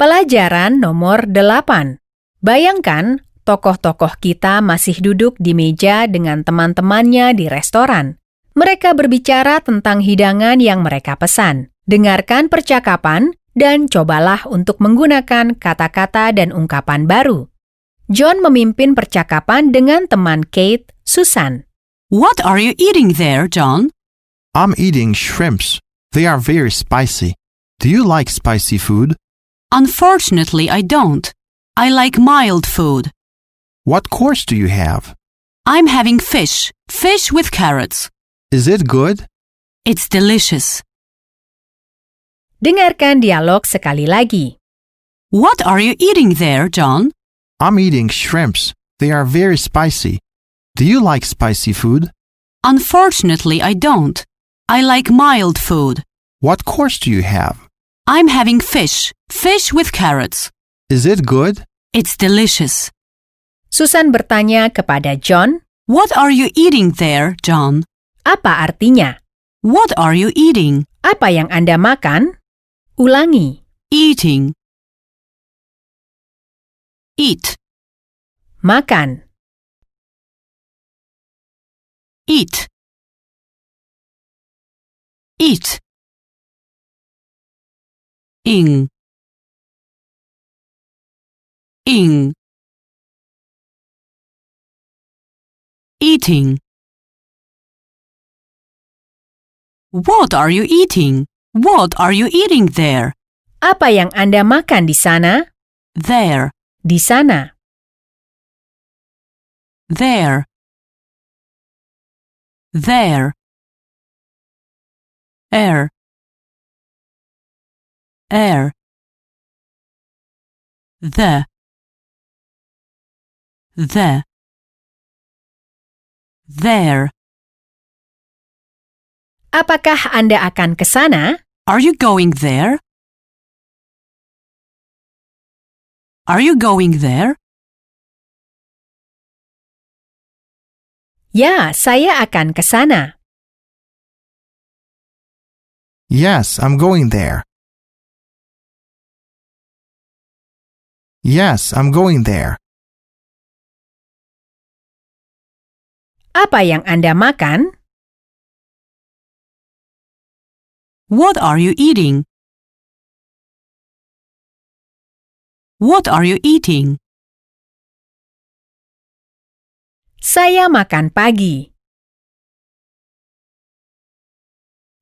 Pelajaran nomor 8. Bayangkan, tokoh-tokoh kita masih duduk di meja dengan teman-temannya di restoran. Mereka berbicara tentang hidangan yang mereka pesan. Dengarkan percakapan dan cobalah untuk menggunakan kata-kata dan ungkapan baru. John memimpin percakapan dengan teman Kate, Susan. What are you eating there, John? I'm eating shrimps. They are very spicy. Do you like spicy food? Unfortunately, I don't. I like mild food. What course do you have? I'm having fish. Fish with carrots. Is it good? It's delicious. Dengarkan dialog sekali lagi. What are you eating there, John? I'm eating shrimps. They are very spicy. Do you like spicy food? Unfortunately, I don't. I like mild food. What course do you have? I'm having fish. Fish with carrots. Is it good? It's delicious. Susan bertanya kepada John, What are you eating there, John? apa artinya? What are you eating? Apa yang Anda makan? Ulangi. Eating. Eat. Makan. Eat. Eat. Ing. Ing. Eating. What are you eating? What are you eating there? Apa yang Anda makan di sana? There. Di sana. There. There. Air. Air. The. There. Apakah Anda akan ke sana? Are you going there? Are you going there? Ya, saya akan ke sana. Yes, I'm going there. Yes, I'm going there. Apa yang Anda makan? What are you eating? What are you eating? Saya makan pagi.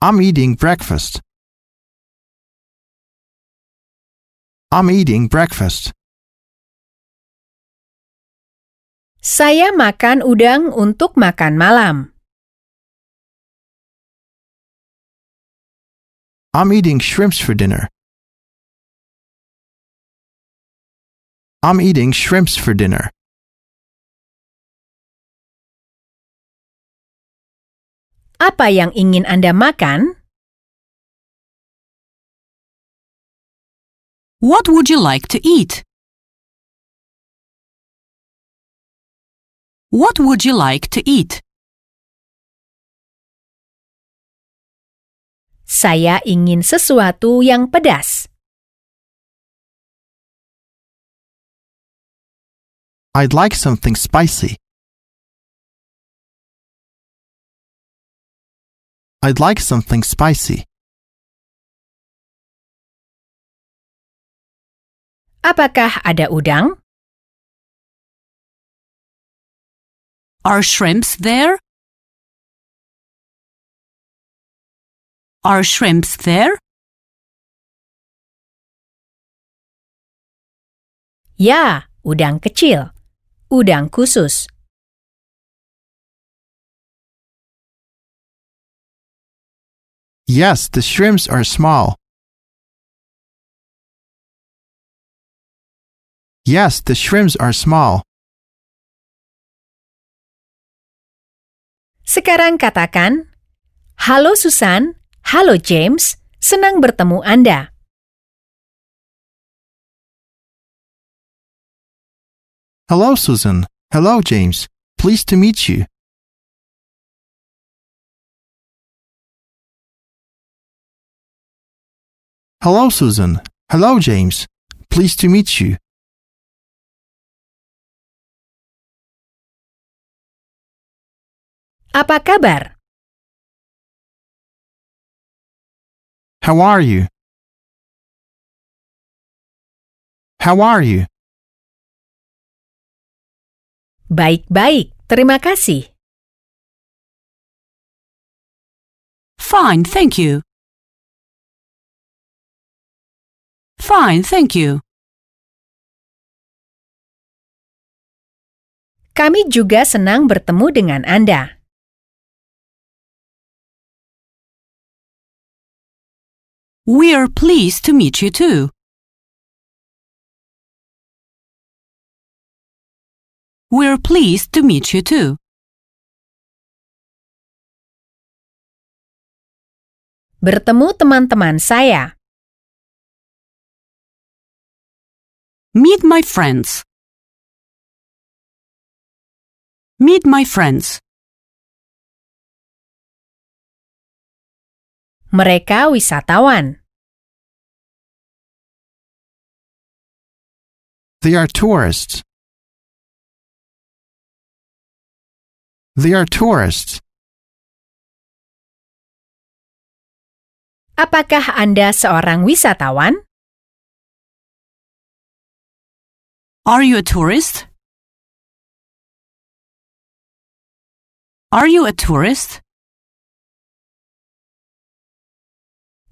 I'm eating breakfast. I'm eating breakfast. Saya makan udang untuk makan malam. I'm eating shrimps for dinner. I'm eating shrimps for dinner. Apa yang ingin Anda makan? What would you like to eat? What would you like to eat? Saya ingin sesuatu yang pedas. I'd like something spicy. I'd like something spicy. Apakah ada udang? Are shrimps there? Are shrimps there? Ya, udang kecil. Udang khusus. Yes, the shrimps are small. Yes, the shrimps are small. Sekarang katakan, Halo Susan, halo James, senang bertemu Anda. Hello, Susan. Hello, James. Pleased to meet you. Hello, Susan. Hello, James. Pleased to meet you. Apa kabar? How are you? How are you? Baik-baik, terima kasih. Fine, thank you. Fine, thank you. Kami juga senang bertemu dengan Anda. We're pleased to meet you too. We're pleased to meet you too. Bertemu teman-teman saya. Meet my friends. Meet my friends. Mereka wisatawan. They are tourists. They are tourists. Apakah Anda seorang wisatawan? Are you a tourist? Are you a tourist?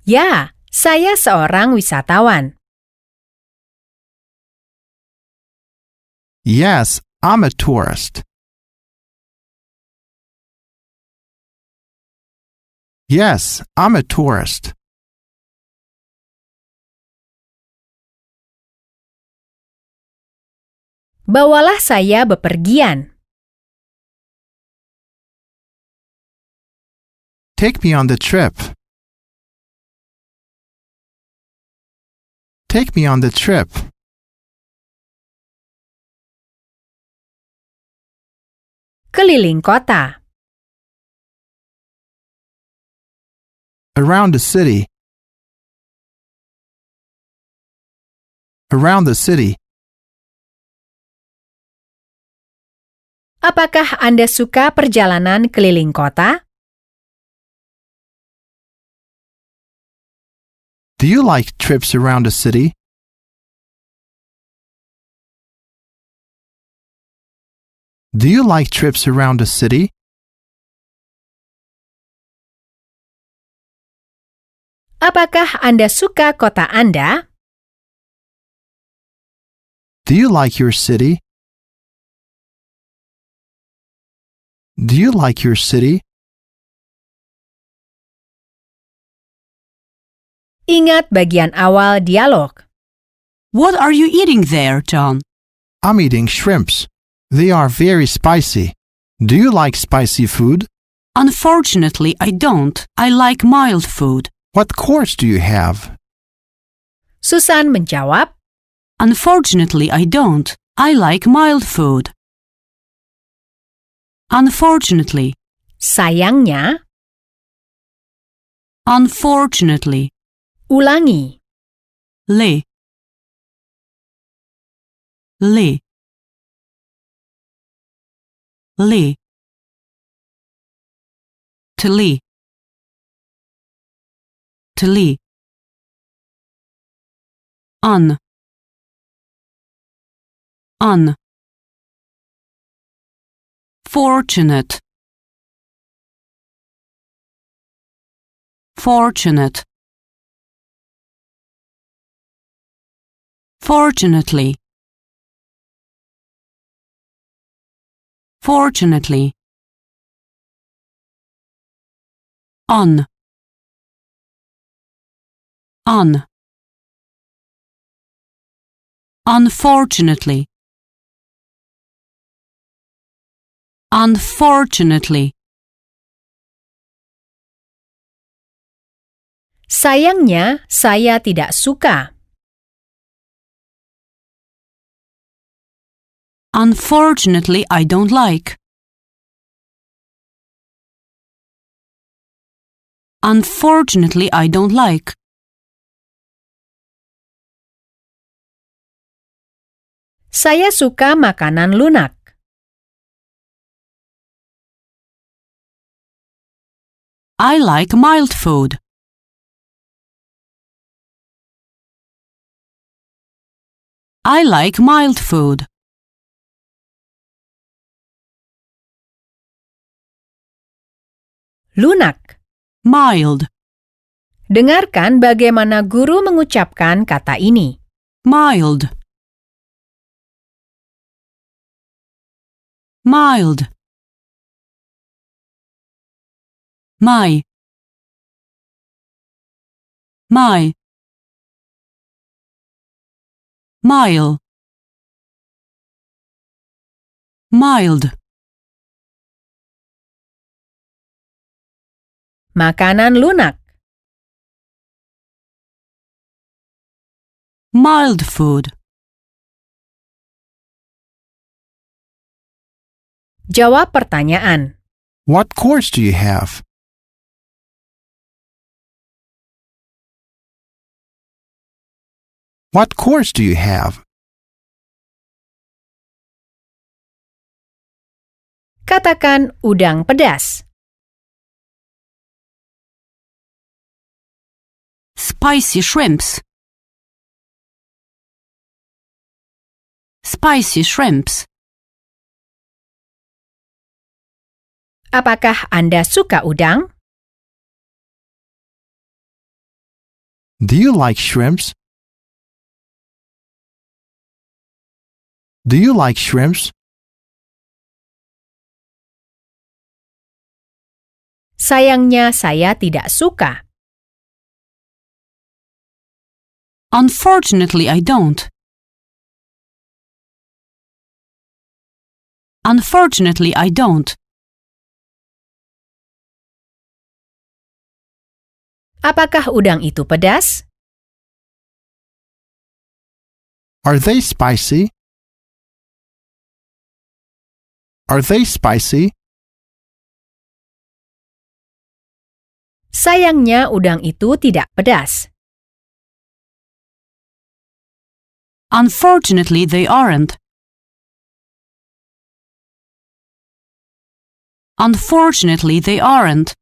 Ya, saya seorang wisatawan. Yes, I'm a tourist. Yes, I'm a tourist. Bawalah saya bepergian. Take me on the trip. Take me on the trip. Keliling kota. Around the city. Around the city. Apakah Anda suka perjalanan keliling kota? Do you like trips around the city? Do you like trips around the city? Apakah Anda suka kota Anda? Do you like your city? Do you like your city? Ingat bagian awal dialog. What are you eating there, John? I'm eating shrimps. They are very spicy. Do you like spicy food? Unfortunately, I don't. I like mild food. What course do you have? Susan menjawab, Unfortunately, I don't. I like mild food. Unfortunately. sayangnya, Unfortunately. ulangi. Le. Le. Le. To le. To le. Un. Un. Fortunate. Fortunate. Fortunately. Fortunately. On. On. Unfortunately. Unfortunately. Sayangnya, saya tidak suka. Unfortunately, I don't like. Unfortunately, I don't like. Saya suka makanan lunak. I like mild food. I like mild food. Lunak. Mild. Dengarkan bagaimana guru mengucapkan kata ini. Mild. Mild. My. My. Mile. Mild. Makanan lunak. Mild food. Jawab pertanyaan. What course do you have? What course do you have? Katakan udang pedas. Spicy shrimps. Spicy shrimps. Apakah Anda suka udang? Do you like shrimps? Do you like shrimps? Sayangnya saya tidak suka. Unfortunately, I don't. Unfortunately, I don't. Apakah udang itu pedas? Are they spicy? Are they spicy? Sayangnya udang itu tidak pedas. Unfortunately, they aren't. Unfortunately, they aren't.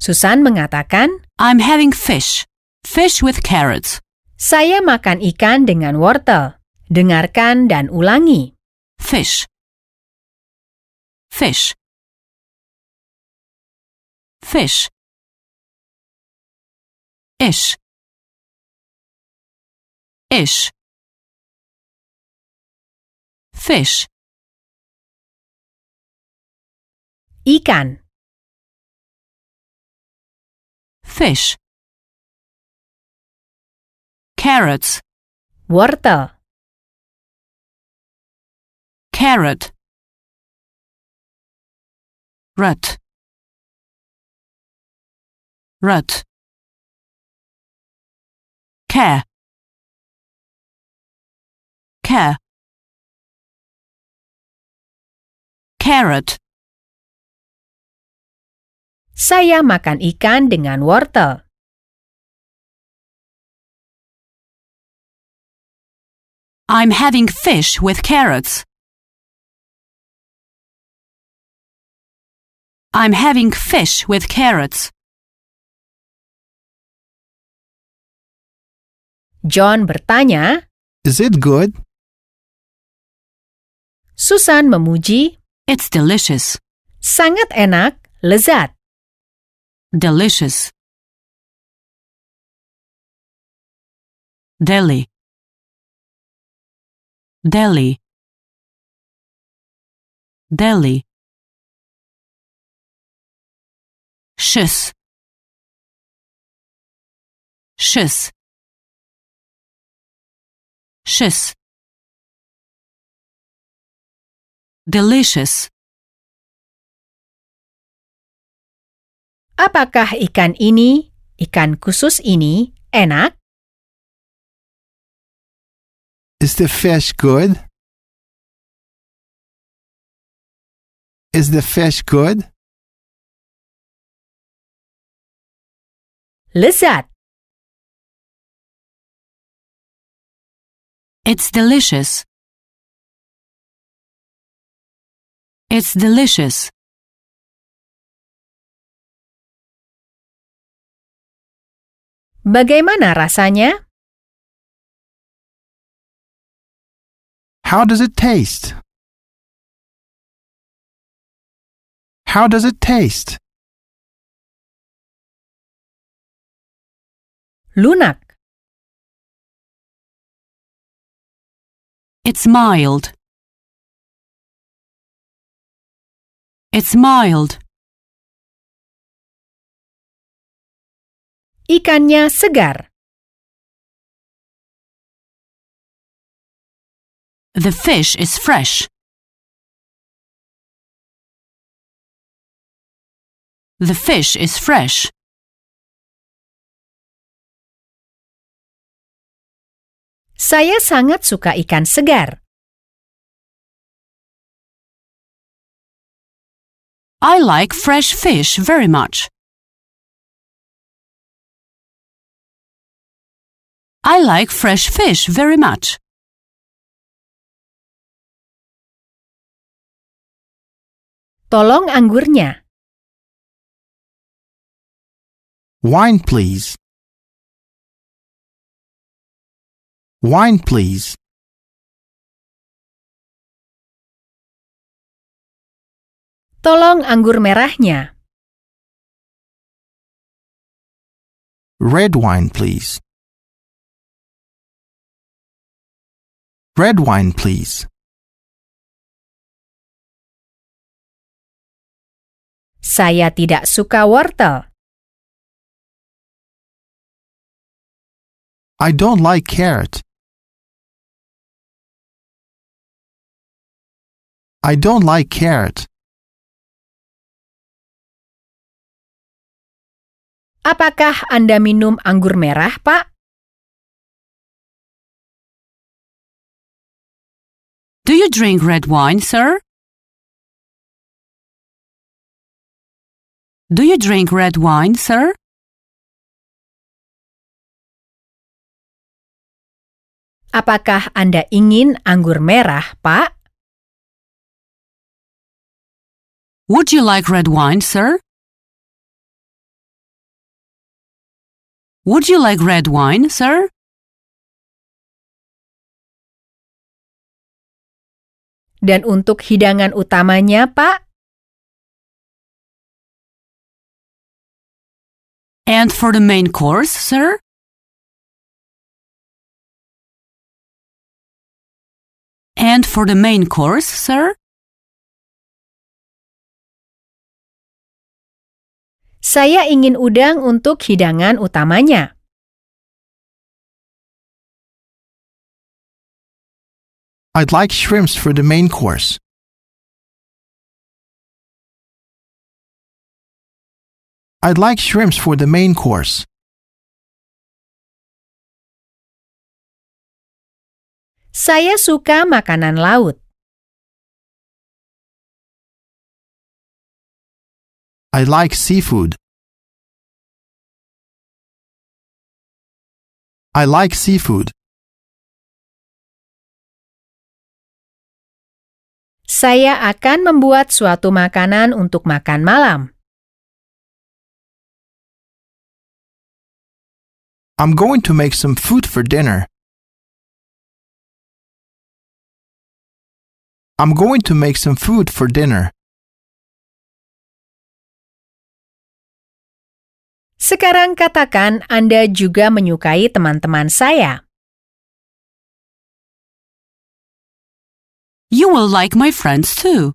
Susan mengatakan, I'm having fish. Fish with carrots. saya makan ikan dengan wortel. Dengarkan dan ulangi. Fish. Fish. Fish. Ish. Ish. Fish. Ikan. Fish. Carrots. Wortel. Carrot. Rut. Rut. Care. Care. Carrot. Saya makan ikan dengan wortel. I'm having fish with carrots. I'm having fish with carrots. John bertanya, Is it good? Susan memuji, It's delicious. sangat enak, lezat. Delicious. Deli. Deli. Deli. Šis. Šis. Šis. Delicious. Apakah ikan ini, ikan khusus ini, enak? Is the fish good? Is the fish good? Lezat. It's delicious. It's delicious. Bagaimana rasanya? How does it taste? How does it taste? Lunak. It's mild. It's mild. Ikannya segar. The fish is fresh. The fish is fresh. Saya sangat suka ikan segar. I like fresh fish very much. I like fresh fish very much. Tolong anggurnya. Wine, please. Wine, please. Tolong anggur merahnya. Red wine, please. Red wine, please. Saya tidak suka wortel. I don't like carrot. I don't like carrot. Apakah Anda minum anggur merah, Pak? Do you drink red wine, sir? Do you drink red wine, sir? Apakah Anda ingin anggur merah, Pak? Would you like red wine, sir? Would you like red wine, sir? Dan untuk hidangan utamanya, Pak? And for the main course, sir? And for the main course, sir? Saya ingin udang untuk hidangan utamanya. I'd like shrimps for the main course. I'd like shrimps for the main course. Saya suka makanan laut. I like seafood. I like seafood. Saya akan membuat suatu makanan untuk makan malam. I'm going to make some food for dinner. I'm going to make some food for dinner. Sekarang katakan Anda juga menyukai teman-teman saya. You will like my friends too.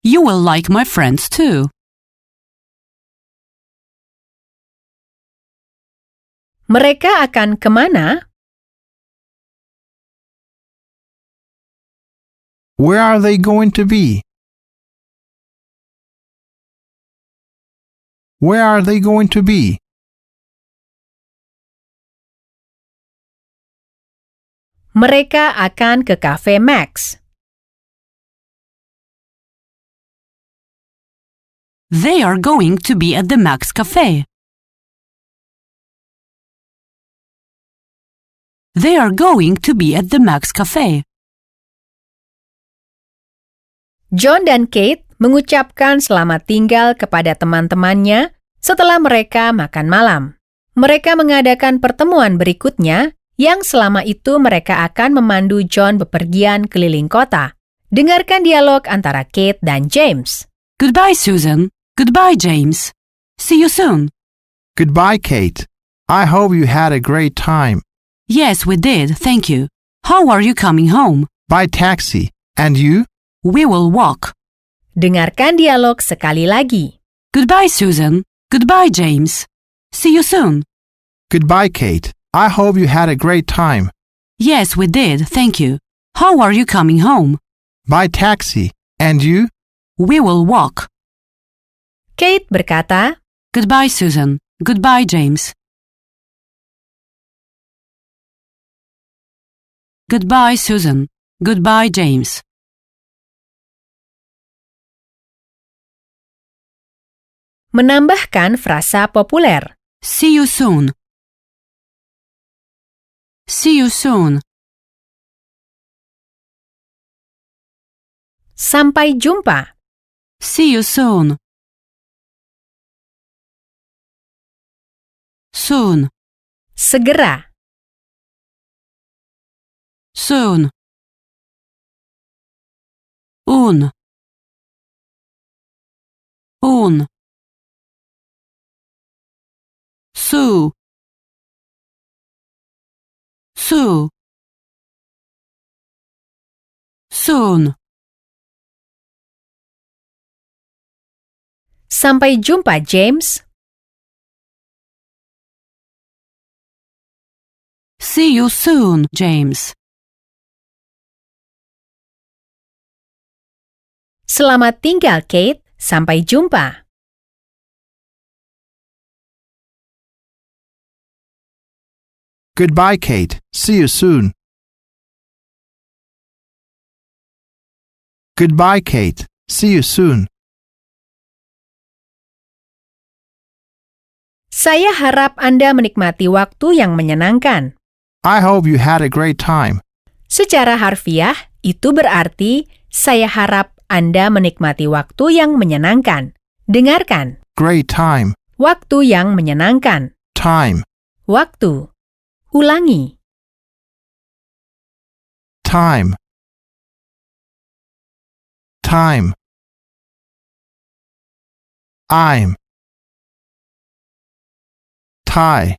You will like my friends too. Mereka akan kemana? Where are they going to be? Where are they going to be? Mereka akan ke Cafe Max. They are going to be at the Max Cafe. They are going to be at the Max Cafe. John dan Kate mengucapkan selamat tinggal kepada teman-temannya setelah mereka makan malam. Mereka mengadakan pertemuan berikutnya yang selama itu mereka akan memandu John bepergian keliling kota. Dengarkan dialog antara Kate dan James. Goodbye, Susan. Goodbye, James. See you soon. Goodbye, Kate. I hope you had a great time. Yes, we did, thank you. How are you coming home? By taxi. And you? We will walk. Dengarkan dialog sekali lagi. Goodbye, Susan. Goodbye, James. See you soon. Goodbye, Kate. I hope you had a great time. Yes, we did, thank you. How are you coming home? By taxi. And you? We will walk. Kate berkata, Goodbye, Susan. Goodbye, James. Goodbye, Susan. Goodbye, James. menambahkan frasa populer. See you soon. See you soon. Sampai jumpa. See you soon. Soon. Segera. Soon. Un. Sue. Soon. Sampai jumpa, James. See you soon, James. Selamat tinggal, Kate. Sampai jumpa. Goodbye, Kate. See you soon. Goodbye, Kate. See you soon. Saya harap Anda menikmati waktu yang menyenangkan. I hope you had a great time. Secara harfiah, itu berarti saya harap Anda menikmati waktu yang menyenangkan. Dengarkan. Great time. Waktu yang menyenangkan. Time. Waktu. Ulangi. Time. Time. I'm. Tie.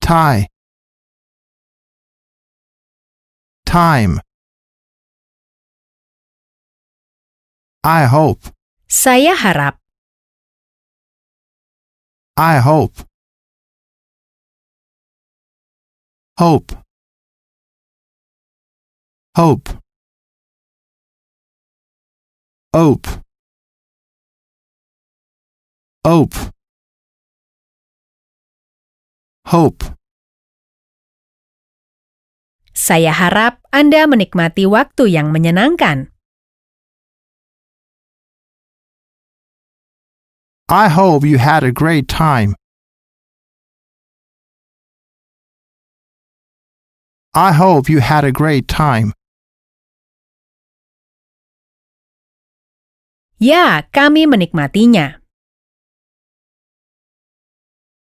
Tie. Time. I hope. Saya harap. I hope. Hope. Hope. Hope. Hope. Hope. Saya harap Anda menikmati waktu yang menyenangkan. I hope you had a great time. I hope you had a great time. Ya, kami menikmatinya.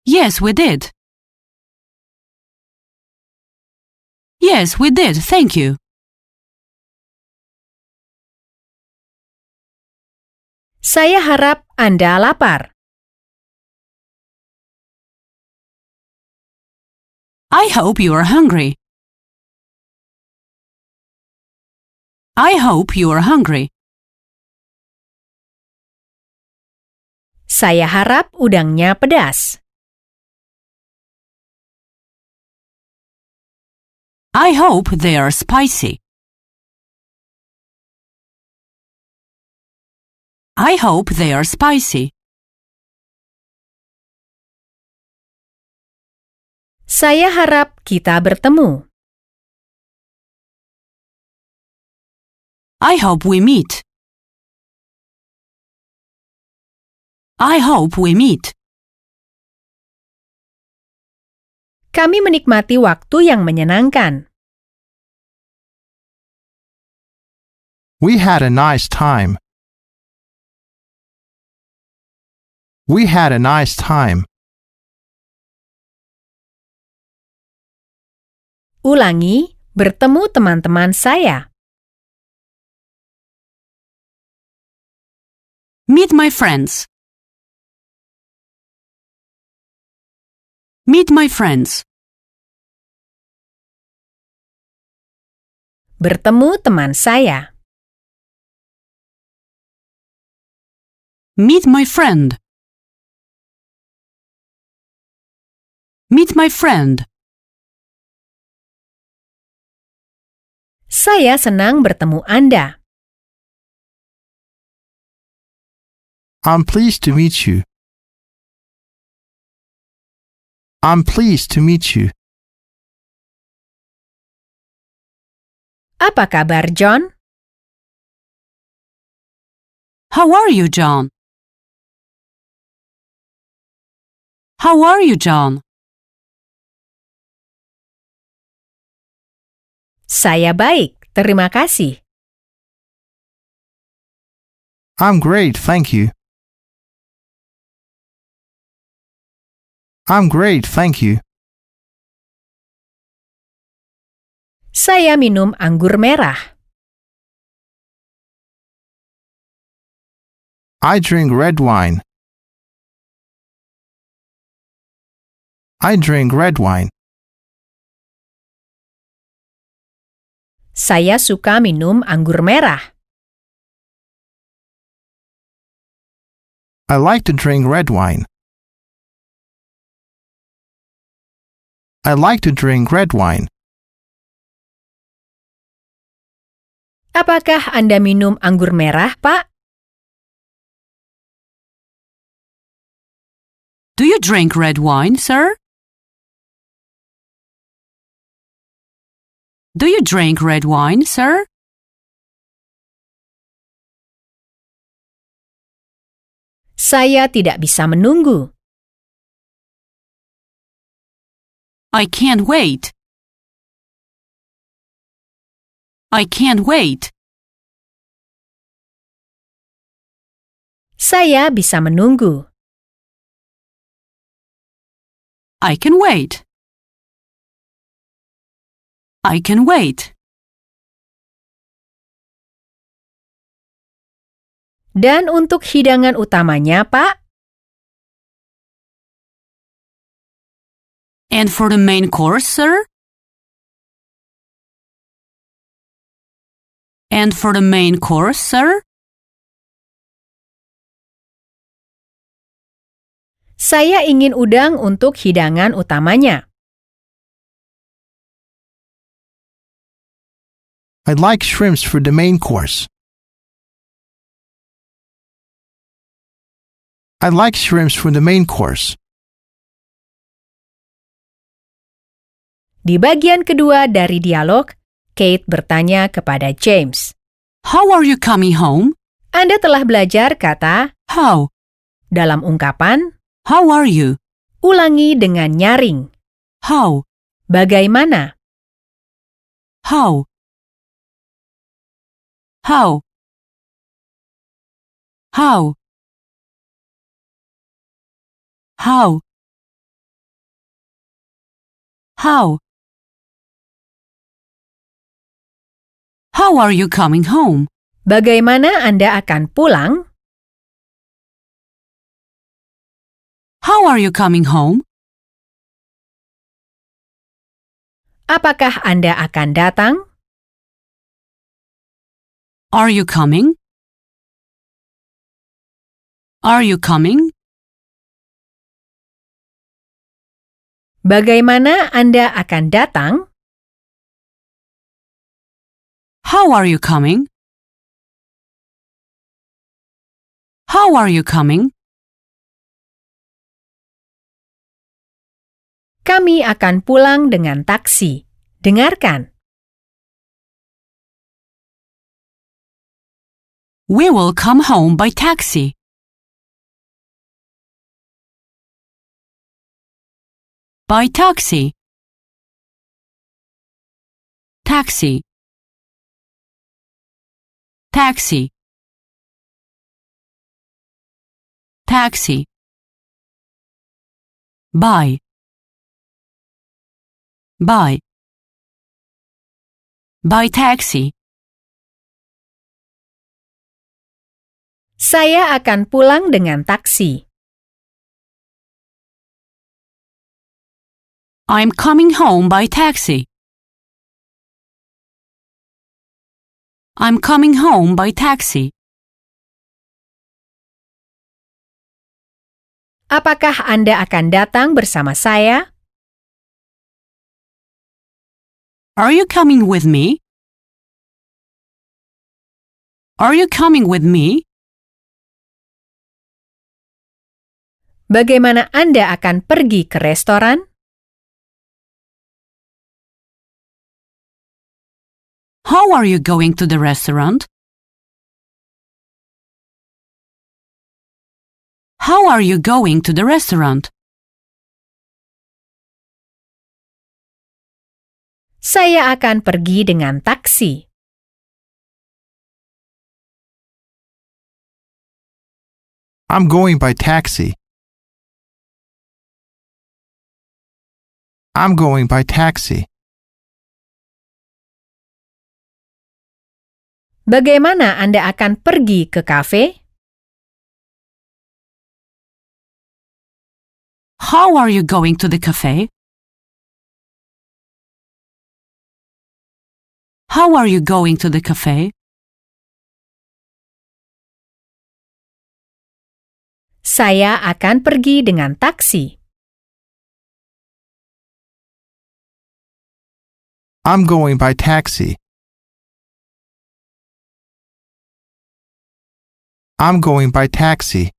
Yes, we did. Yes, we did, thank you. Saya harap Anda lapar. I hope you are hungry. I hope you are hungry. Saya harap udangnya pedas. I hope they are spicy. I hope they are spicy. Saya harap kita bertemu. I hope we meet. I hope we meet. Kami menikmati waktu yang menyenangkan. We had a nice time. We had a nice time. Ulangi, bertemu teman-teman saya. Meet my friends. Meet my friends. Bertemu teman saya. Meet my friend. Meet my friend. Saya senang bertemu Anda. I'm pleased to meet you. I'm pleased to meet you. Apa kabar, John? How are you, John? How are you, John? Saya baik, terima kasih. I'm great, thank you. I'm great, thank you. Saya minum anggur merah. I drink red wine. I drink red wine. Saya suka minum anggur merah. I like to drink red wine. I like to drink red wine. Apakah Anda minum anggur merah, Pak? Do you drink red wine, sir? Do you drink red wine, sir? Saya tidak bisa menunggu. I can't wait. I can't wait. Saya bisa menunggu. I can wait. I can wait. Dan untuk hidangan utamanya, Pak? And for the main course, sir? And for the main course, sir? Saya ingin udang untuk hidangan utamanya. I'd like shrimps for the main course. I'd like shrimps for the main course. Di bagian kedua dari dialog, Kate bertanya kepada James. How are you coming home? Anda telah belajar kata How? dalam ungkapan, How are you? ulangi dengan nyaring. How? Bagaimana? How? How? How? How? How? How are you coming home? Bagaimana Anda akan pulang? How are you coming home? Apakah Anda akan datang? Are you coming? Are you coming? Bagaimana Anda akan datang? How are you coming? How are you coming? Kami akan pulang dengan taksi. Dengarkan. We will come home by taxi. By taxi. Taxi. Taxi. Taxi. Buy. Buy. Buy taxi. Saya akan pulang dengan taksi. I'm coming home by taxi. I'm coming home by taxi. Apakah Anda akan datang bersama saya? Are you coming with me? Are you coming with me? Bagaimana Anda akan pergi ke restoran? How are you going to the restaurant? How are you going to the restaurant? Saya akan pergi dengan taksi. I'm going by taxi. I'm going by taxi. Bagaimana Anda akan pergi ke kafe? How are you going to the cafe? How are you going to the cafe? Saya akan pergi dengan taksi. I'm going by taxi. I'm going by taxi.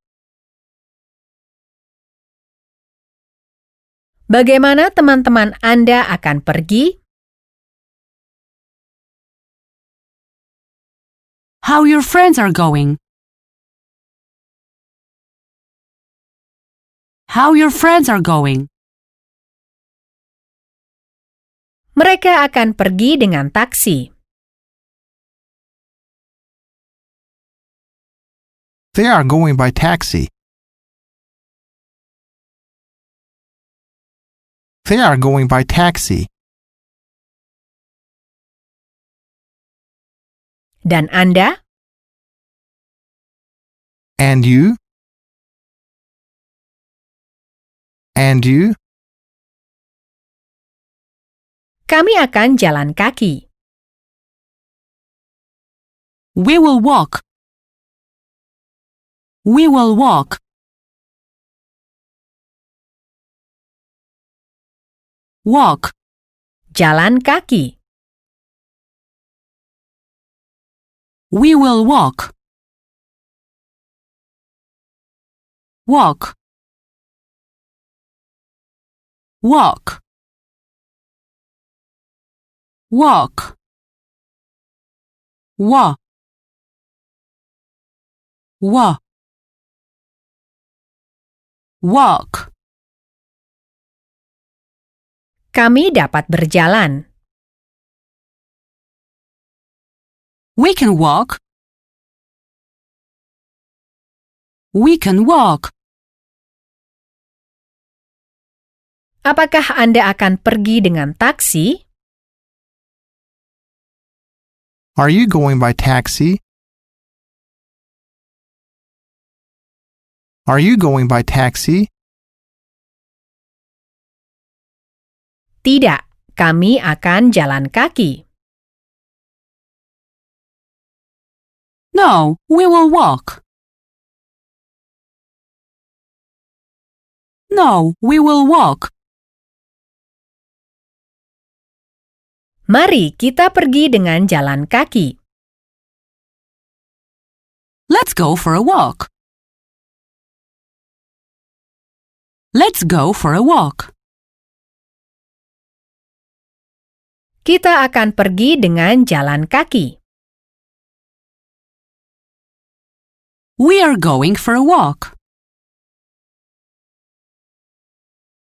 Bagaimana teman-teman Anda akan pergi? How your friends are going? How your friends are going? Mereka akan pergi dengan taksi. They are going by taxi. They are going by taxi. Dan Anda? And you? And you? Kami akan jalan kaki. We will walk. We will walk. Walk. Jalan kaki. We will walk. Walk. Walk. Walk. Wa. Wa. Walk. Kami dapat berjalan. We can walk. We can walk. Apakah Anda akan pergi dengan taksi? Are you going by taxi? Are you going by taxi? Tidak, kami akan jalan kaki. No, we will walk. No, we will walk. Mari kita pergi dengan jalan kaki. Let's go for a walk. Let's go for a walk. Kita akan pergi dengan jalan kaki. We are going for a walk.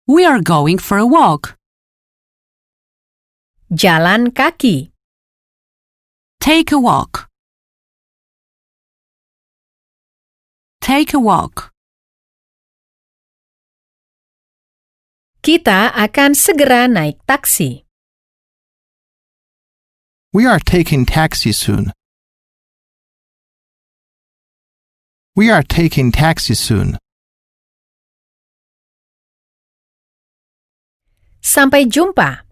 We are going for a walk. Jalan kaki. Take a walk. Take a walk. Kita akan segera naik taksi. We are taking taxi soon. We are taking taxi soon. Sampai jumpa.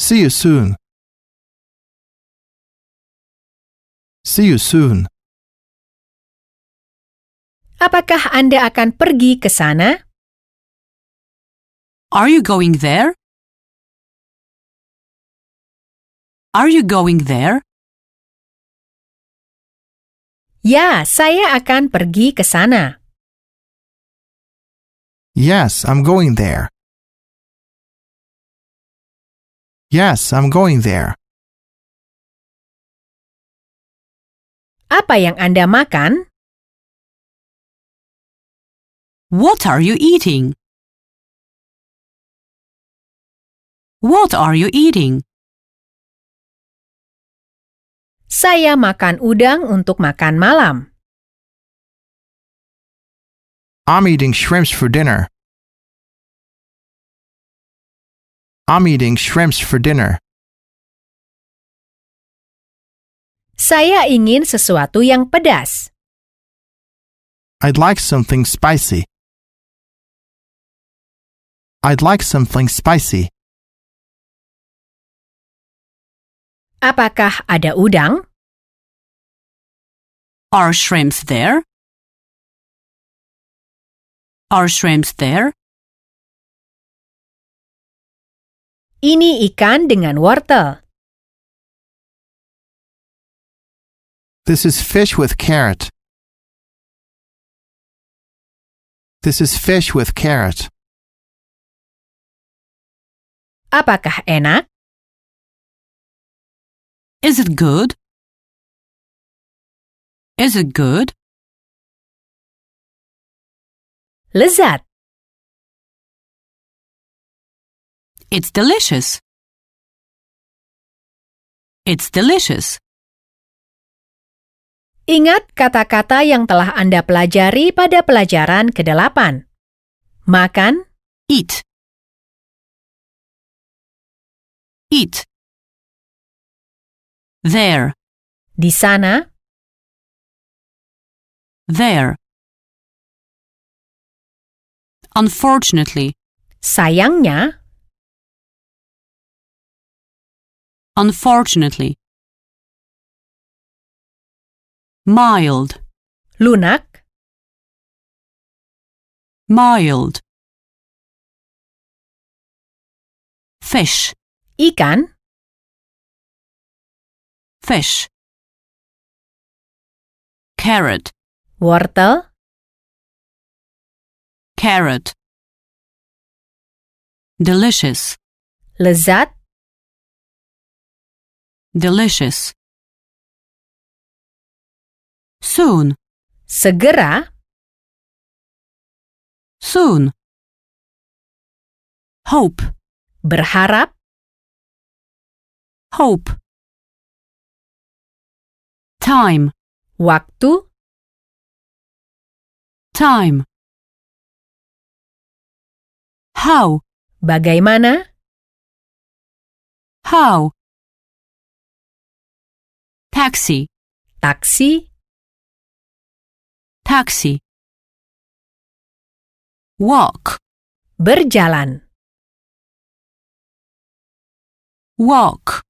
See you soon. See you soon. Apakah Anda akan pergi ke sana? Are you going there? Are you going there? Ya, saya akan pergi ke sana. Yes, I'm going there. Yes, I'm going there. Apa yang Anda makan? What are you eating? What are you eating? Saya makan udang untuk makan malam. I'm eating shrimps for dinner. I'm eating shrimps for dinner. Saya ingin sesuatu yang pedas. I'd like something spicy. I'd like something spicy. Apakah ada udang? Are shrimps there? Are shrimps there? Ini ikan dengan wortel. This is fish with carrot. This is fish with carrot. Apakah enak? Is it good? Is it good? Lezat. It's delicious. It's delicious. Ingat kata-kata yang telah Anda pelajari pada pelajaran ke-8. Makan, Eat. Eat. There. di sana, There. Unfortunately. sayangnya, Unfortunately. Mild. lunak, Mild. Fish. ikan, Fish. Carrot. wortel, Carrot. Delicious. lezat, Delicious. Soon. segera, Soon. Hope. berharap, Hope. Time. waktu, Time. How. bagaimana, How. Taxi. taksi, Taxi. Walk. berjalan. Walk.